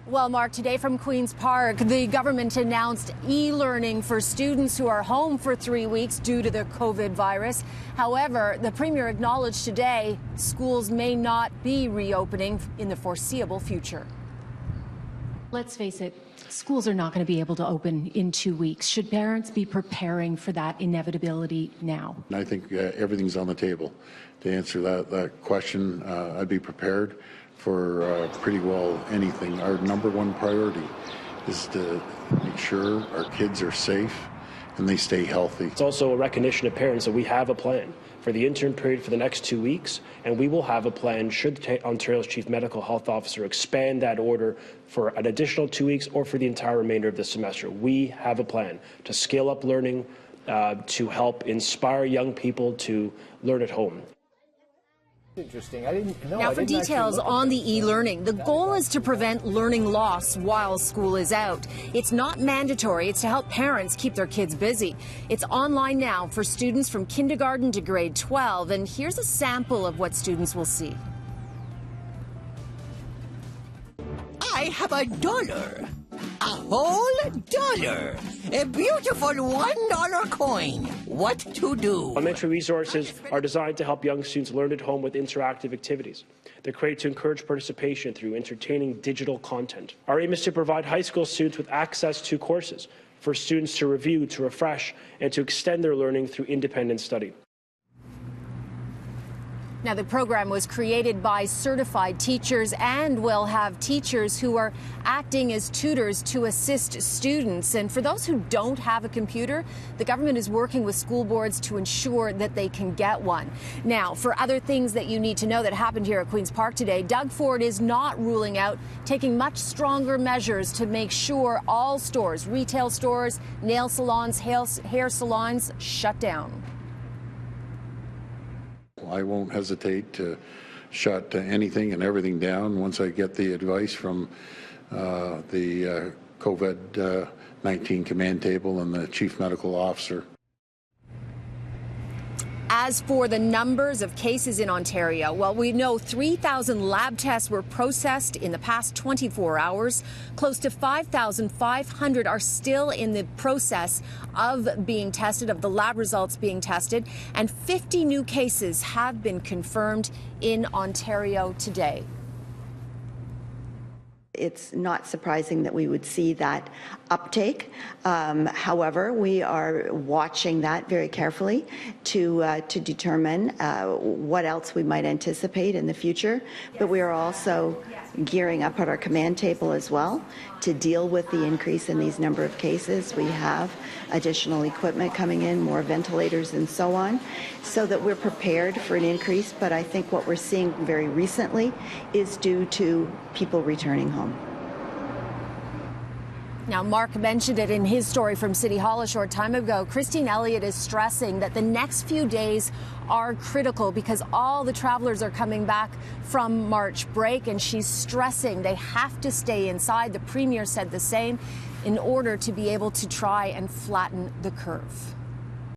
Well, Mark, today from Queen's Park, the government announced e-learning for students who are home for 3 weeks due to the COVID virus. However, the Premier acknowledged today schools may not be reopening in the foreseeable future. Let's face it, schools are not going to be able to open in 2 weeks. Should parents be preparing for that inevitability now? I think everything's on the table. To answer that question, I'd be prepared for pretty well anything. Our number one priority is to make sure our kids are safe and they stay healthy. It's also a recognition of parents that we have a plan for the interim period for the next 2 weeks, and we will have a plan should Ontario's Chief Medical Health Officer expand that order for an additional 2 weeks or for the entire remainder of the semester. We have a plan to scale up learning, to help inspire young people to learn at home. Interesting. I didn't know. Now, for details on the e-learning, the goal is to prevent learning loss while school is out. It's not mandatory. It's to help parents keep their kids busy. It's online now for students from kindergarten to grade 12. And here's a sample of what students will see. I have $1. A whole dollar. A beautiful $1 coin. What to do? Elementary resources are designed to help young students learn at home with interactive activities. They're created to encourage participation through entertaining digital content. Our aim is to provide high school students with access to courses for students to review, to refresh, and to extend their learning through independent study. Now, the program was created by certified teachers and will have teachers who are acting as tutors to assist students. And for those who don't have a computer, the government is working with school boards to ensure that they can get one. Now, for other things that you need to know that happened here at Queen's Park today, Doug Ford is not ruling out taking much stronger measures to make sure all stores, retail stores, nail salons, hair salons, shut down. I won't hesitate to shut anything and everything down once I get the advice from the COVID-19 command table and the Chief Medical Officer. As for the numbers of cases in Ontario, well, we know 3,000 lab tests were processed in the past 24 hours. Close to 5,500 are still in the process of being tested, of the lab results being tested, and 50 new cases have been confirmed in Ontario today. It's not surprising that we would see that uptake. However, we are watching that very carefully to determine what else we might anticipate in the future. But we are also gearing up at our command table as well to deal with the increase in these number of cases. We have additional equipment coming in, more ventilators and so on, so that we're prepared for an increase. But I think what we're seeing very recently is due to people returning home. Now, Mark mentioned it in his story from City Hall a short time ago. Christine Elliott is stressing that the next few days are critical because all the travelers are coming back from March break, and she's stressing they have to stay inside. The Premier said the same in order to be able to try and flatten the curve.